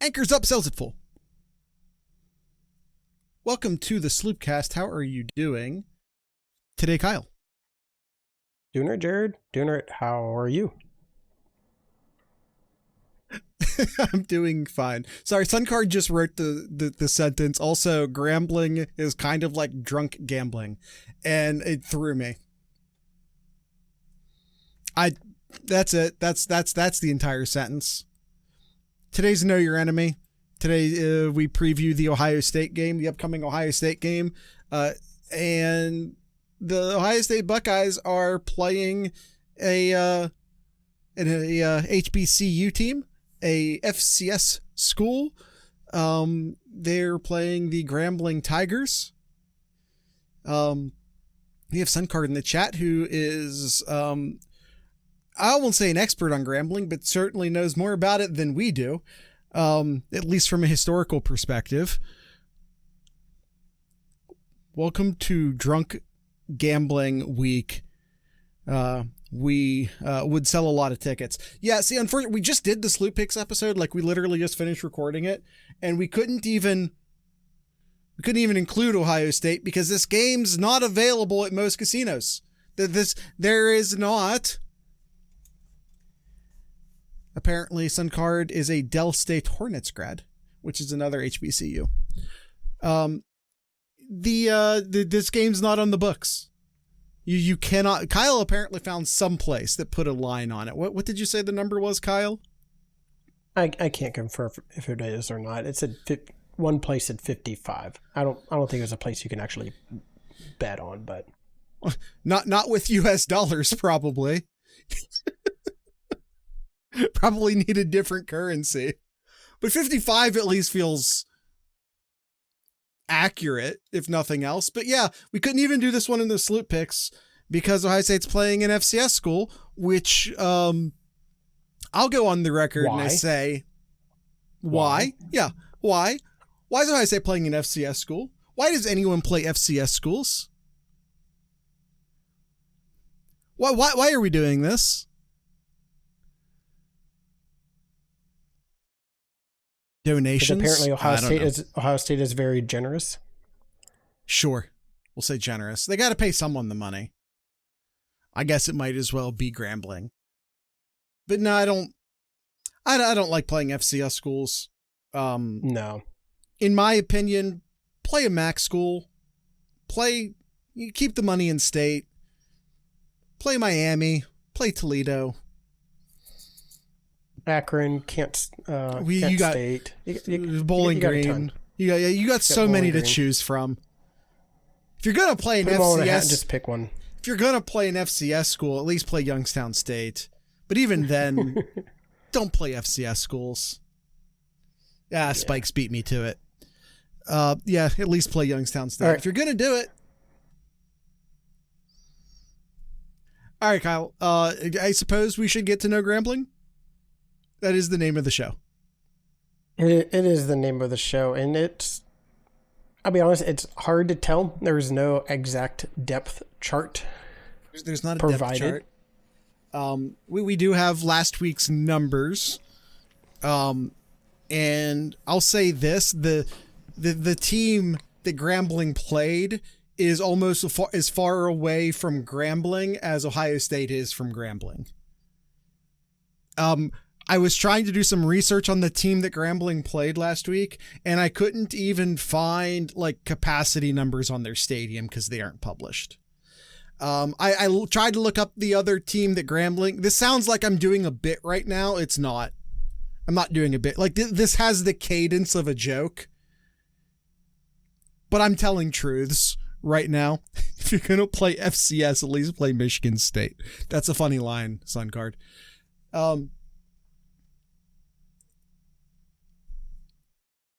Anchors up, sells it full. Welcome to the Sloopcast. How are you doing today, Kyle? Doing it, Jared. Doing it. How are you? I'm doing fine. Sorry, Suncard just wrote the sentence. Also, Grambling is kind of like drunk gambling, and it threw me. That's it. That's the entire sentence. Today's Know Your Enemy. Today we preview the Ohio State game, the upcoming Ohio State game, and the Ohio State Buckeyes are playing a HBCU team, a FCS school. They're playing the Grambling Tigers. We have Suncard in the chat, who is I won't say an expert on Grambling, but certainly knows more about it than we do, at least from a historical perspective. Welcome to Drunk Gambling Week. We would sell a lot of tickets. Yeah, see, unfortunately, we just did the Sloop Picks episode. Like, we literally just finished recording it, and we couldn't even include Ohio State because this game's not available at most casinos. There is not. Apparently, Suncard is a Dell State Hornets grad, which is another HBCU. This game's not on the books. You cannot. Kyle apparently found some place that put a line on it. What did you say the number was, Kyle? I can't confirm if it is or not. It said one place at 55. I don't think there's a place you can actually bet on, but not with US dollars, probably. Probably need a different currency, but 55 at least feels accurate, if nothing else. But yeah, we couldn't even do this one in the Sloop Picks because Ohio State's playing an FCS school, which I'll go on the record and I say, why? Yeah, why? Why is Ohio State playing an FCS school? Why does anyone play FCS schools? Why are we doing this? Donations. Apparently, Ohio State is very generous. Sure, we'll say generous. They got to pay someone the money. I guess it might as well be Grambling. But no, I don't like playing FCS schools. No, in my opinion, play a MAC school. You keep the money in state. Play Miami. Play Toledo. Akron, Kent State, Bowling Green. You got so many to choose from. If you're gonna play an FCS, just pick one. If you're gonna play an FCS school, at least play Youngstown State. But even then, don't play FCS schools. Yeah, Spikes beat me to it. Yeah, at least play Youngstown State. Right. If you're gonna do it. All right, Kyle. I suppose we should get to know Grambling. That is the name of the show. It is the name of the show, and I'll be honest, it's hard to tell. There's no exact depth chart. There's not a provided. Depth chart. We do have last week's numbers. And I'll say this, the team that Grambling played is almost as far away from Grambling as Ohio State is from Grambling. I was trying to do some research on the team that Grambling played last week, and I couldn't even find like capacity numbers on their stadium because they aren't published. I tried to look up the other team that Grambling. This sounds like I'm doing a bit right now. It's not. I'm not doing a bit. Like this has the cadence of a joke, but I'm telling truths right now. If you're gonna play FCS, at least play Michigan State. That's a funny line, Suncard.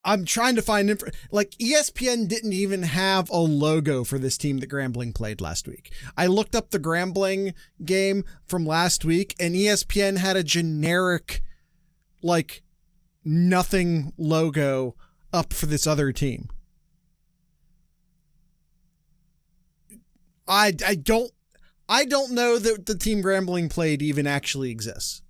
I'm trying to find like ESPN didn't even have a logo for this team that Grambling played last week. I looked up the Grambling game from last week and ESPN had a generic, like, nothing logo up for this other team. I don't know that the team Grambling played even actually exists.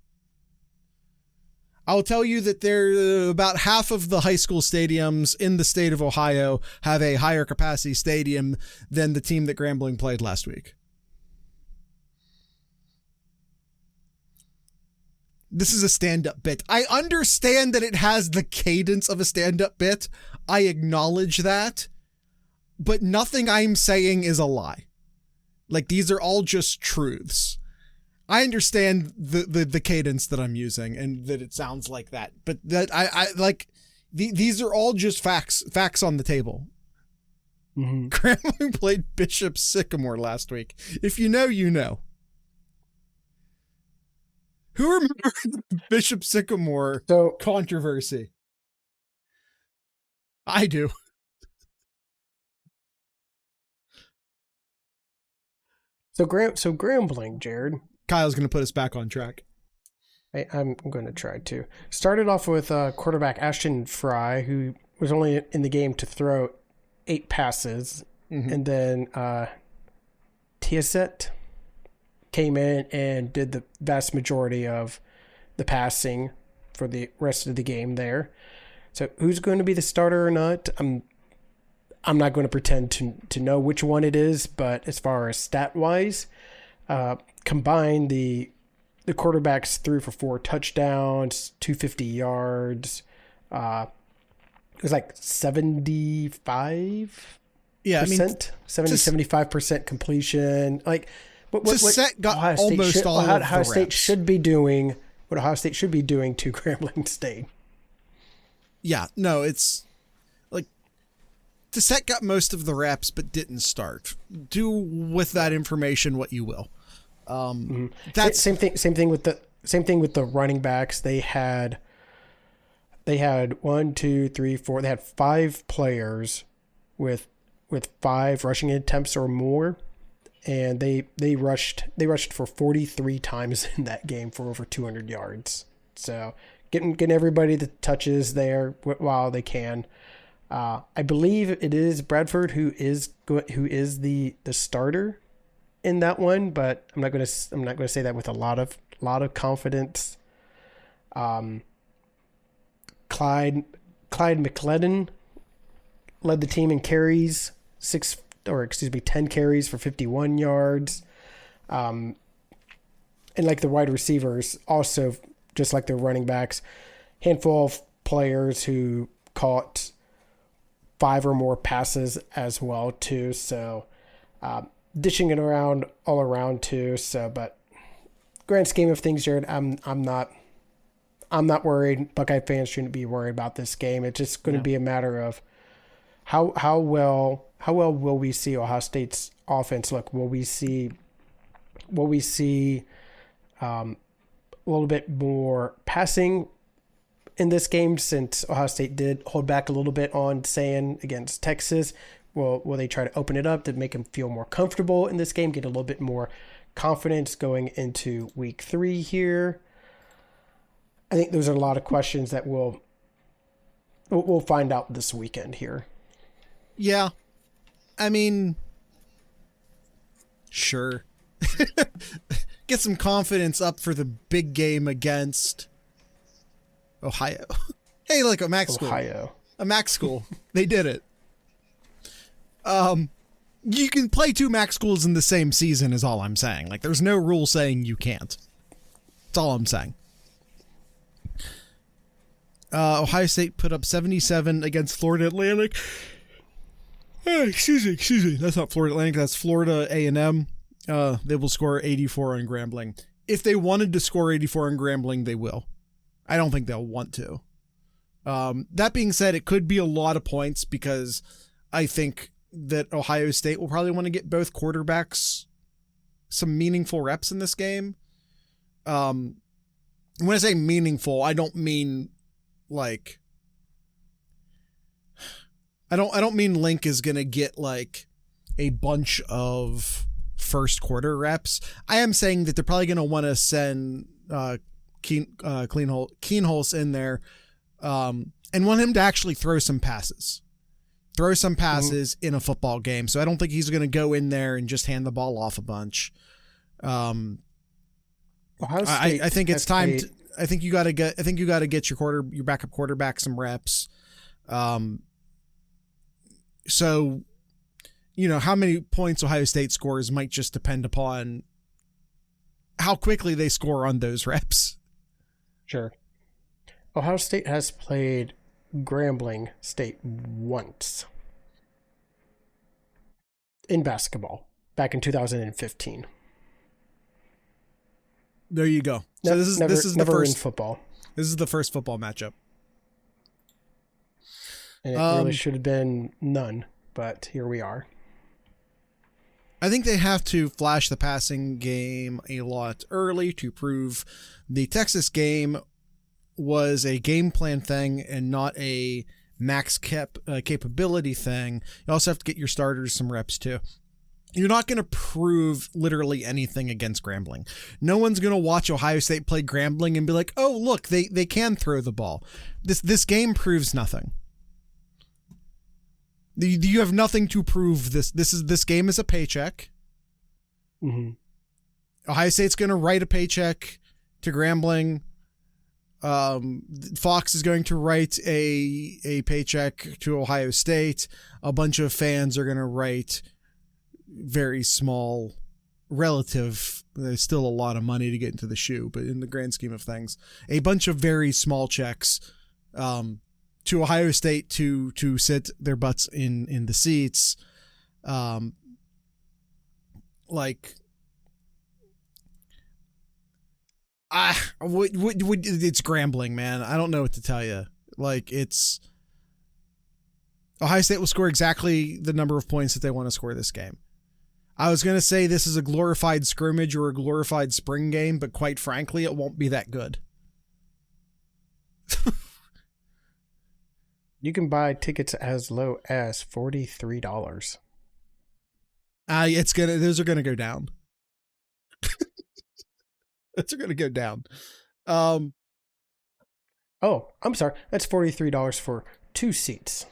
I'll tell you that there about half of the high school stadiums in the state of Ohio have a higher capacity stadium than the team that Grambling played last week. This is a stand-up bit. I understand that it has the cadence of a stand-up bit. I acknowledge that. But nothing I'm saying is a lie. Like, these are all just truths. I understand the cadence that I'm using and that it sounds like that. But that I like, these are all just facts on the table. Mm-hmm. Grambling played Bishop Sycamore last week. If you know, you know. Who remembers the Bishop Sycamore controversy? I do. So Grambling, Jared. Kyle's going to put us back on track. I'm going to try to. Started off with quarterback Ashton Fry, who was only in the game to throw 8 passes. Mm-hmm. And then Tiaset came in and did the vast majority of the passing for the rest of the game there. So who's going to be the starter or not? I'm not going to pretend to know which one it is, but as far as stat-wise, combined the quarterbacks threw for 4 touchdowns, 250 yards. It was like 75%. Yeah, I mean, 75% completion. Like what got Ohio almost all of the Ohio State reps. should be doing. What Ohio State should be doing to Grambling State. Yeah, no, it's like Tissette got most of the reps but didn't start. Do with that information what you will. That's same thing with the running backs. They had 1, 2, 3, 4. They had 5 players with 5 rushing attempts or more, and they rushed for 43 times in that game for over 200 yards. So getting everybody the touches there while they can. I believe it is Bradford who is the starter in that one, but I'm not going to say that with a lot of confidence. Clyde McLendon led the team in carries, 10 carries for 51 yards. And like the wide receivers, also just like the running backs, handful of players who caught 5 or more passes as well too. So dishing it around all around too. So, but grand scheme of things, Jared, I'm not worried. Buckeye fans shouldn't be worried about this game. It's just going to be a matter of how well will we see Ohio State's offense look? Will we see a little bit more passing in this game, since Ohio State did hold back a little bit on saying against Texas? Will they try to open it up to make them feel more comfortable in this game, get a little bit more confidence going into week 3 here? I think those are a lot of questions that we'll find out this weekend here. Yeah. I mean, sure. Get some confidence up for the big game against Ohio. Hey, look, a MAC school. Ohio. A MAC school. They did it. You can play 2 MAC schools in the same season is all I'm saying. Like, there's no rule saying you can't. That's all I'm saying. Ohio State put up 77 against Florida Atlantic. Excuse me. That's not Florida Atlantic. That's Florida A&M. They will score 84 on Grambling. If they wanted to score 84 on Grambling, they will. I don't think they'll want to. That being said, it could be a lot of points because I think that Ohio State will probably want to get both quarterbacks some meaningful reps in this game. When I say meaningful, I don't mean like, I don't mean Link is going to get like a bunch of first quarter reps. I am saying that they're probably going to want to send Keenholz in there and want him to actually throw some passes in a football game. So I don't think he's going to go in there and just hand the ball off a bunch. Ohio State. I think it's time. Played, I think you got to get your backup quarterback some reps. So, how many points Ohio State scores might just depend upon how quickly they score on those reps. Sure. Ohio State has played Grambling State once in basketball back in 2015. There you go. So this is never the first in football. This is the first football matchup. And it really should have been none, but here we are. I think they have to flash the passing game a lot early to prove the Texas game was a game plan thing and not a max capability thing. You also have to get your starters some reps too. You're not going to prove literally anything against Grambling. No one's going to watch Ohio State play Grambling and be like, oh, look, they can throw the ball. This game proves nothing. You have nothing to prove. This game is a paycheck. Mm-hmm. Ohio State's going to write a paycheck to Grambling. Fox is going to write a paycheck to Ohio State. A bunch of fans are going to write very small relative. There's still a lot of money to get into the shoe, but in the grand scheme of things, a bunch of very small checks to Ohio State to sit their butts in the seats. It's Grambling, man. I don't know what to tell you. It's Ohio State will score exactly the number of points that they want to score this game. I was going to say this is a glorified scrimmage or a glorified spring game, but quite frankly, it won't be that good. You can buy tickets as low as $43. Those are gonna go down. Those are gonna go down. Oh, I'm sorry. That's $43 for 2 seats.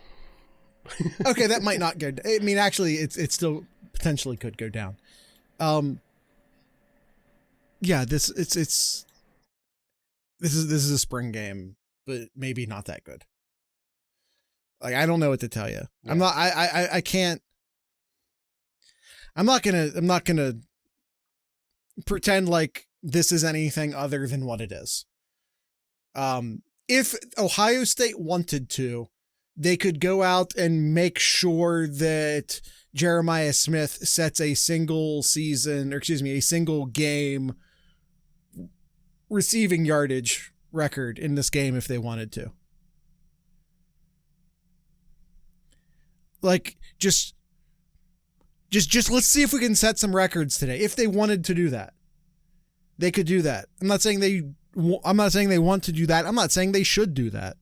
Okay, that might not go. I mean, actually, it still potentially could go down. Yeah, this is a spring game, but maybe not that good. I don't know what to tell you. Yeah. I can't. I'm not gonna pretend like this is anything other than what it is. If Ohio State wanted to, they could go out and make sure that Jeremiah Smith sets a single game receiving yardage record in this game if they wanted to. Just let's see if we can set some records today. If they wanted to do that, they could do that. I'm not saying they want to do that. I'm not saying they should do that.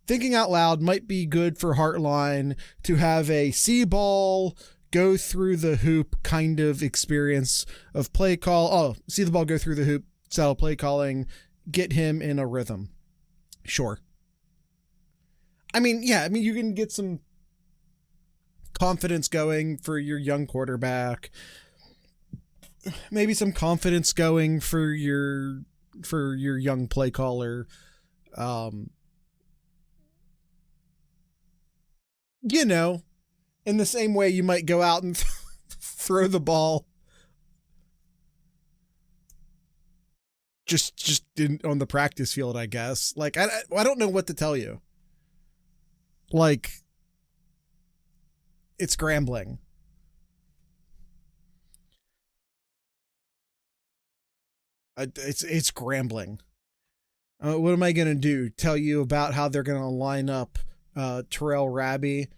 Thinking out loud might be good for Heartline to have a see ball go through the hoop kind of experience of play call. Oh, see the ball go through the hoop style play calling, get him in a rhythm. Sure. I mean, you can get some confidence going for your young quarterback. Maybe some confidence going for your young play caller. In the same way you might go out and throw the ball just on the practice field, I guess. I don't know what to tell you. It's Grambling. It's Grambling. What am I going to do? Tell you about how they're going to line up Terrell Raby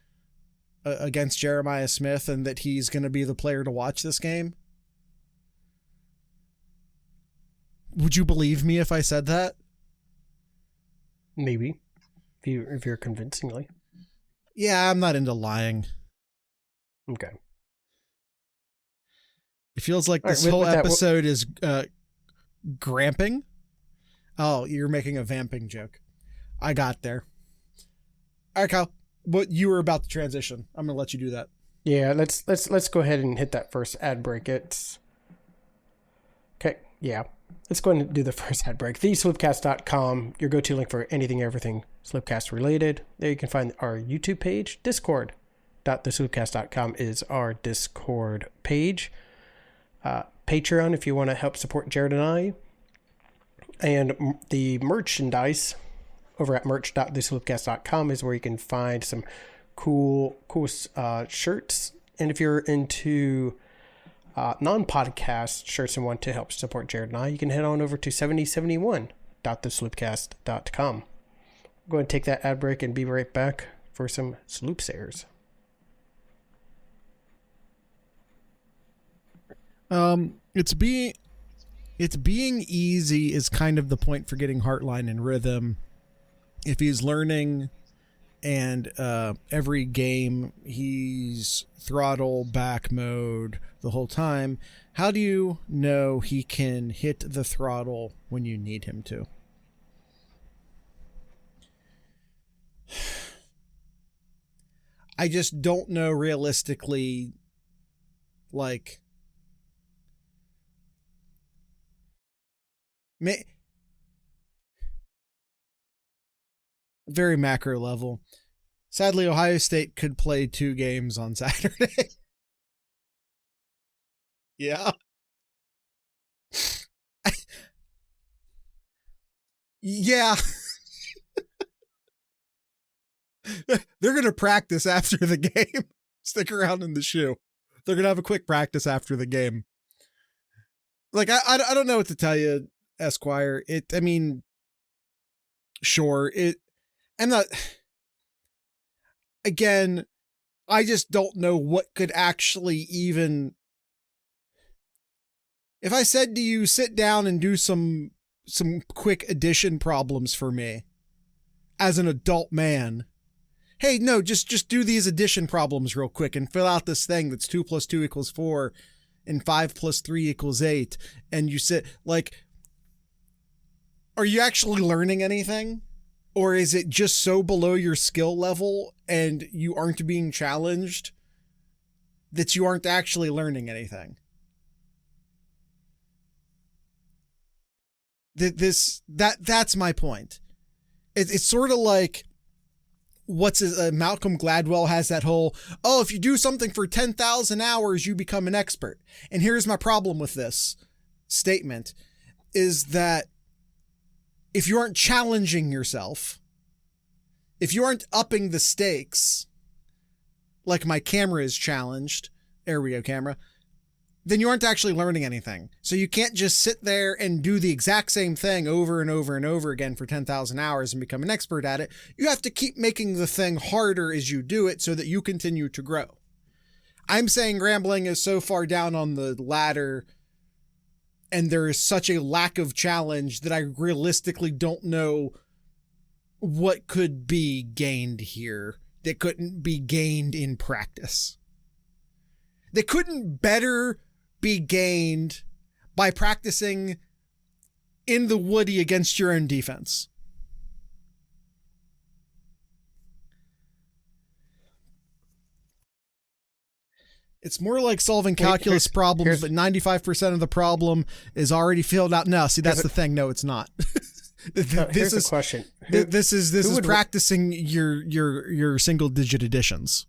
against Jeremiah Smith and that he's going to be the player to watch this game? Would you believe me if I said that? Maybe. If you're convincingly. Yeah, I'm not into lying. Okay. It feels like this whole episode is gramping. Oh, you're making a vamping joke. I got there. All right, Kyle. But you were about to transition. I'm gonna let you do that. Yeah, let's go ahead and hit that first ad break. It's okay. Yeah, let's go ahead and do the first ad break. TheSlipcast.com, your go-to link for anything, everything Slipcast related. There you can find our YouTube page. Discord.theslipcast.com is our Discord page. Patreon, if you want to help support Jared and I. And the merchandise over at merch.theslipcast.com is where you can find some cool shirts. And if you're into non-podcast shirts and want to help support Jared and I, you can head on over to 7071.theslipcast.com. Go ahead and take that ad break and be right back for some Sloop Sayers. It's being easy is kind of the point for getting Heartline and rhythm. If he's learning and every game he's throttle back mode the whole time, how do you know he can hit the throttle when you need him to? I just don't know realistically, like, very macro level. Sadly, Ohio State could play 2 games on Saturday. Yeah. Yeah. They're going to practice after the game. Stick around in the shoe. They're going to have a quick practice after the game. Like, I don't know what to tell you, Esquire. I mean, sure. I'm not... Again, I just don't know what could actually even... If I said to you, sit down and do some quick addition problems for me as an adult man. Hey, no, just do these addition problems real quick and fill out this thing that's 2 + 2 = 4 and 5 + 3 = 8. And you sit, like, are you actually learning anything? Or is it just so below your skill level and you aren't being challenged that you aren't actually learning anything? That's my point. It's sort of like Malcolm Gladwell has that whole, oh, if you do something for 10,000 hours, you become an expert. And here's my problem with this statement is that if you aren't challenging yourself, if you aren't upping the stakes, like my camera is challenged, there we go, camera, then you aren't actually learning anything. So you can't just sit there and do the exact same thing over and over and over again for 10,000 hours and become an expert at it. You have to keep making the thing harder as you do it so that you continue to grow. I'm saying Grambling is so far down on the ladder and there is such a lack of challenge that I realistically don't know what could be gained here that couldn't be gained in practice. That couldn't better be gained by practicing in the woody against your own defense. It's more like solving calculus problems, but 95% of the problem is already filled out. No, see, that's the thing. No, it's not. Here's the question. This is practicing your single digit additions.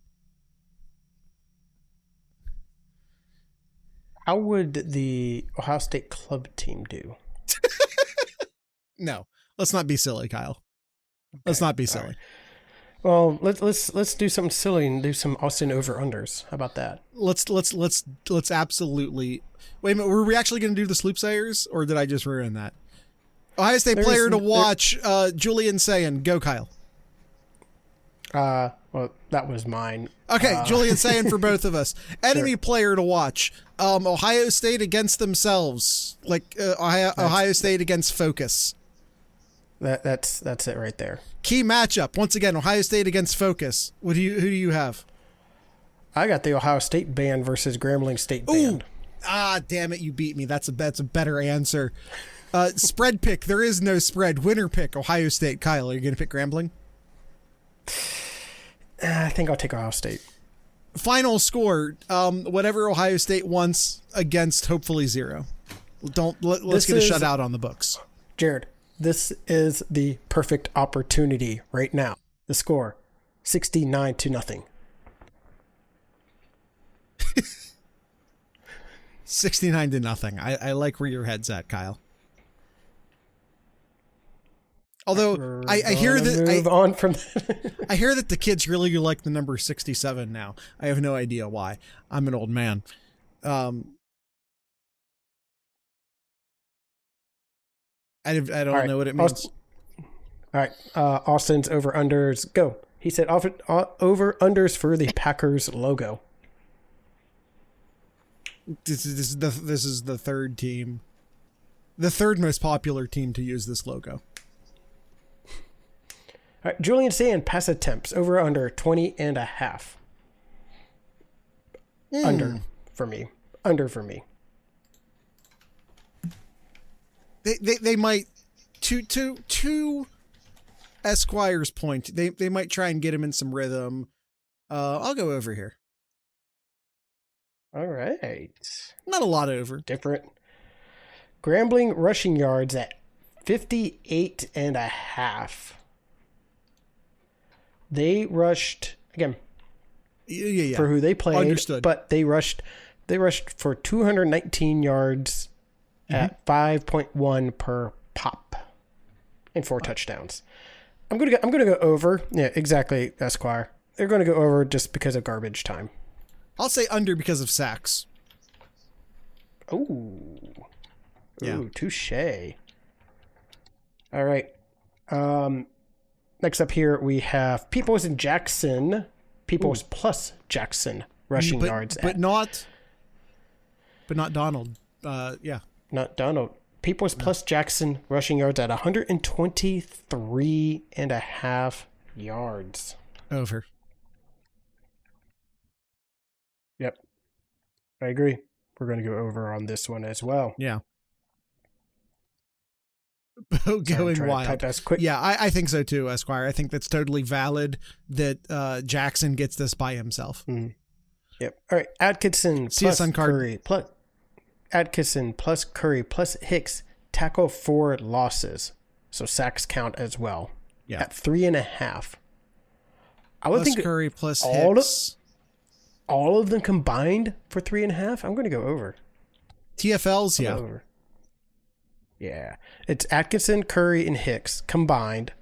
How would the Ohio State club team do? No, let's not be silly, Kyle. Okay, let's not be silly. Right. Well, let's do something silly and do some Austin over-unders. How about that? Let's absolutely. Wait a minute, were we actually going to do the Sloop Sayers, or did I just ruin that? Ohio State player to watch, Julian Sayin. Go, Kyle. Well, that was mine. Okay, Julian Sayin for both of us. Enemy player to watch. Ohio State against themselves, like Ohio State against Focus. That's it right there. Key matchup once again: Ohio State against Focus. Who do you have? I got the Ohio State band versus Grambling State band. Ah, damn it! You beat me. That's a better answer. Spread pick. There is no spread. Winner pick. Ohio State. Kyle, are you going to pick Grambling? I think I'll take Ohio State. Final score. Whatever Ohio State wants against hopefully 0. Let's get a shutout on the books. Jared, this is the perfect opportunity right now. The score, 69-0. 69-0. I like where your head's at, Kyle. Although I hear that move on from that. I hear that the kids really like the number 67 now. I have no idea why. I'm an old man. I don't know what it means. All right, Austin's over-unders, go. He said over-unders for the Packers logo. This is the third team. The third most popular team to use this logo. All right, Julian Sand, pass attempts, over-under 20.5. Under for me. Under for me. They might to Esquire's point. They might try and get him in some rhythm. I'll go over here. All right. Not a lot over. Different. Grambling rushing yards at 58.5. They rushed again. Yeah. For who they played. Understood. But they rushed for 219 yards at 5.1 per pop and 4 touchdowns. I'm gonna go over. Yeah, exactly, Esquire. They're gonna go over just because of garbage time. I'll say under because of sacks. Ooh, yeah, touche. All right. Next up here we have Peoples and Jackson. Peoples plus Jackson rushing yards, but not Donald. Yeah, not Donald. Peoples plus Jackson rushing yards at 123.5 yards. Over. Yep, I agree. We're going to go over on this one as well. Yeah. Going wild. Yeah, I think so too, Esquire. I think that's totally valid that Jackson gets this by himself. Mm. Yep. All right. Atkinson plus Curry plus Hicks tackle for losses. So sacks count as well. Yeah. At 3.5. I would think Curry plus Hicks. All of them combined for 3.5. I'm going to go over. TFLs, yeah. Over. Yeah. It's Atkinson, Curry, and Hicks combined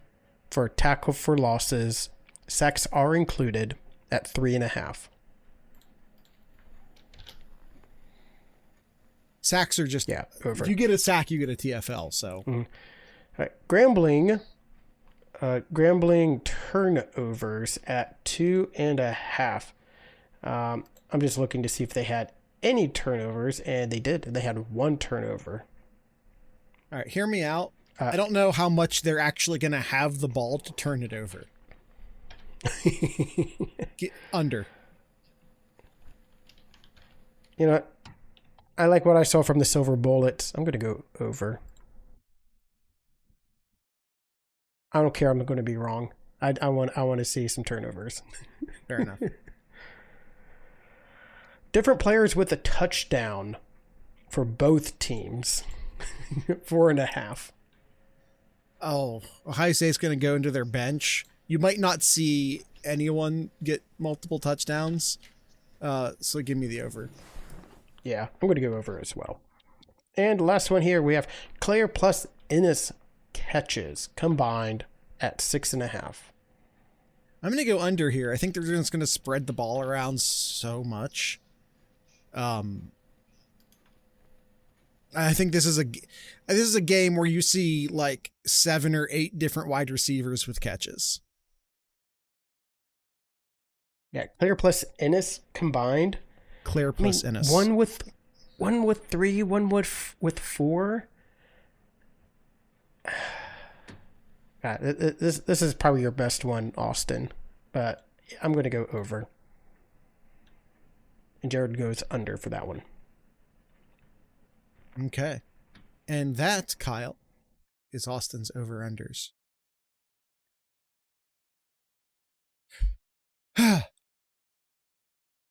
for tackle for losses. Sacks are included at 3.5. Sacks are just over. If you get a sack, you get a TFL. So, All right. Grambling turnovers at 2.5. I'm just looking to see if they had any turnovers, and they did. They had 1 turnover. All right, hear me out. I don't know how much they're actually going to have the ball to turn it over. Get under. You know what? I like what I saw from the Silver Bullets. I'm going to go over. I don't care. I'm going to be wrong. I want to see some turnovers. Fair enough. Different players with a touchdown for both teams. 4.5. Oh, Ohio State's going to go into their bench. You might not see anyone get multiple touchdowns. So give me the over. Yeah, I'm going to go over as well. And last one here, we have Claire plus Ennis catches combined at 6.5. I'm going to go under here. I think they're just going to spread the ball around so much. I think this is a game where you see like 7 or 8 different wide receivers with catches. Yeah, Claire plus Ennis combined. Claire plus Ennis. One with 3, one with 4. This is probably your best one, Austin, but I'm going to go over. And Jared goes under for that one. Okay. And that, Kyle, is Austin's over-unders. Kyle,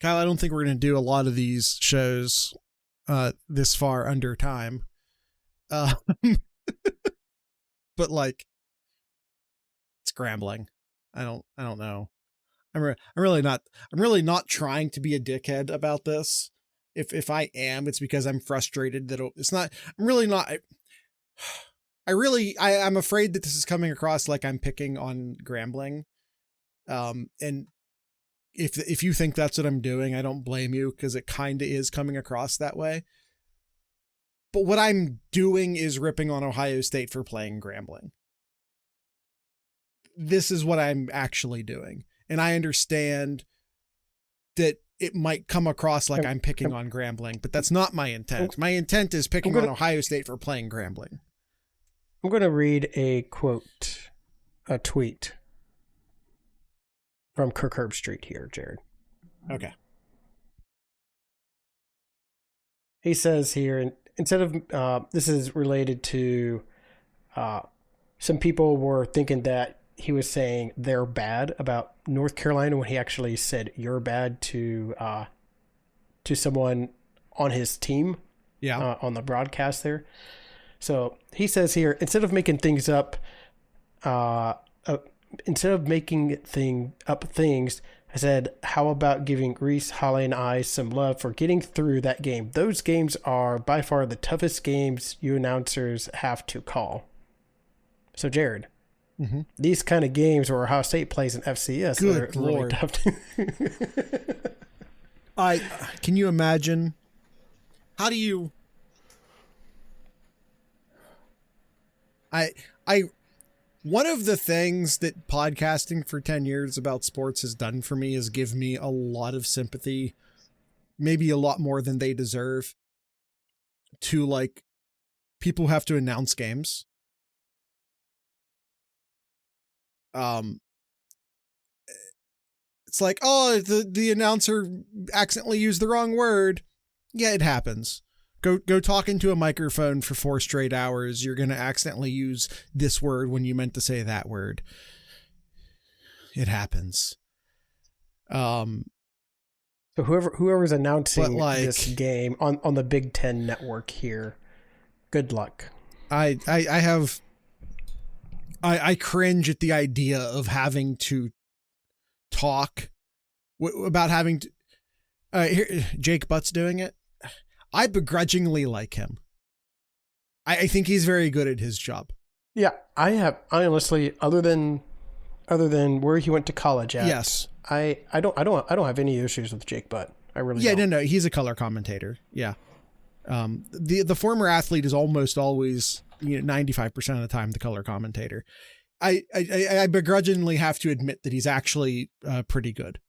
I don't think we're going to do a lot of these shows this far under time. Uh, but like, it's Grambling. I don't know. I'm really not trying to be a dickhead about this. If I am, it's because I'm frustrated that it's not. I'm really not. I'm afraid that this is coming across like I'm picking on Grambling. And if you think that's what I'm doing, I don't blame you, because it kind of is coming across that way. But what I'm doing is ripping on Ohio State for playing Grambling. This is what I'm actually doing. And I understand that it might come across like I'm picking on Grambling, but that's not my intent. My intent is picking on Ohio State for playing Grambling. I'm going to read a tweet from Kirk Herbstreit here, Jared. Okay. He says here, instead of, this is related to, some people were thinking that he was saying they're bad about North Carolina when he actually said you're bad to someone on his team. Yeah. On the broadcast there. So he says here, instead of making things up, instead of making things, I said, how about giving Reese, Holly, and I some love for getting through that game? Those games are by far the toughest games you announcers have to call. So, Jared, these kind of games where Ohio State plays in FCS Good are Lord. really tough to... Can you imagine? How do you... One of the things that podcasting for 10 years about sports has done for me is give me a lot of sympathy, maybe a lot more than they deserve, to like people who have to announce games. It's like, oh, the announcer accidentally used the wrong word. Yeah, it happens. Go talk into a microphone for 4 straight hours. You're going to accidentally use this word when you meant to say that word. It happens. So whoever's announcing this game on the Big Ten network here, good luck. I cringe at the idea of having to talk about having to. Here, Jake Butt's doing it. I begrudgingly like him. I think he's very good at his job. Yeah, I honestly, other than where he went to college at. Yes. I don't have any issues with Jake Butt. I really don't. Yeah, no, he's a color commentator. Yeah. The former athlete is almost always, 95% of the time the color commentator. I begrudgingly have to admit that he's actually pretty good.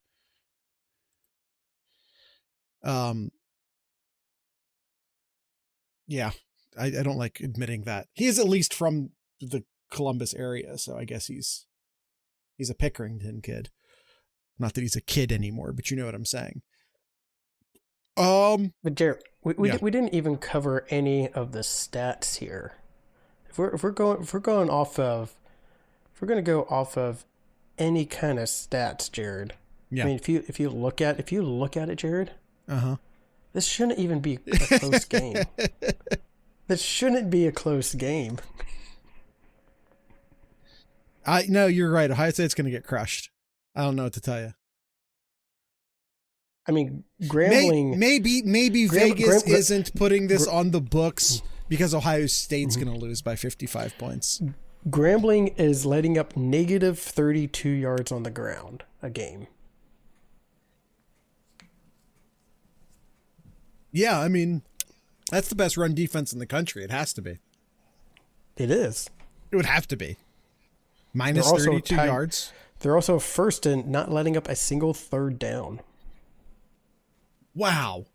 Yeah, I don't like admitting that. He is at least from the Columbus area, so I guess he's a Pickerington kid. Not that he's a kid anymore, but you know what I'm saying. But Jared, we didn't even cover any of the stats here. If we're going to go off of any kind of stats, Jared. Yeah. I mean, if you look at it, Jared. This shouldn't even be a close game. This shouldn't be a close game. No, you're right. Ohio State's going to get crushed. I don't know what to tell you. I mean, Grambling... Maybe Vegas isn't putting this on the books because Ohio State's going to lose by 55 points. Grambling is letting up negative 32 yards on the ground a game. Yeah, I mean, that's the best run defense in the country. It has to be. It is. It would have to be. Minus 32 yards. They're also first in not letting up a single third down. Wow.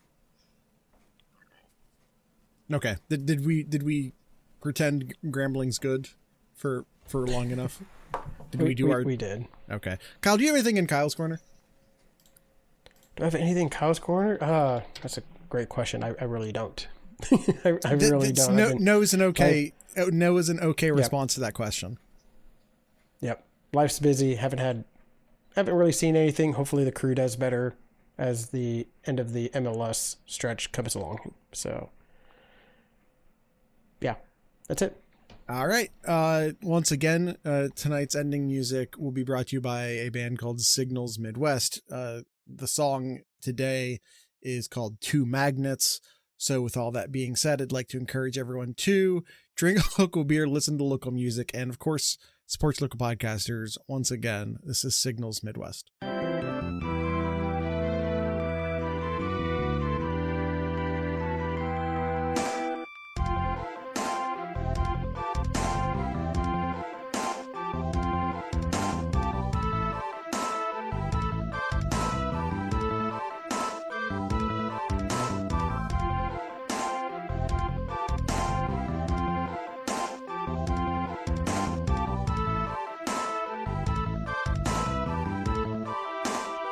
Okay. Did we pretend Grambling's good for long enough? We did. Okay. Kyle, do you have anything in Kyle's corner? Do I have anything in Kyle's corner? That's a great question. I really don't. I really don't. No is an okay. No is an okay response to that question. Yep. Life's busy. Haven't really seen anything. Hopefully the crew does better as the end of the MLS stretch comes along. So, yeah. That's it. All right. Once again, tonight's ending music will be brought to you by a band called Signals Midwest. The song today is called Two Magnets. So with all that being said, I'd like to encourage everyone to drink a local beer, listen to local music, and of course, support local podcasters. Once again, this is Signals Midwest.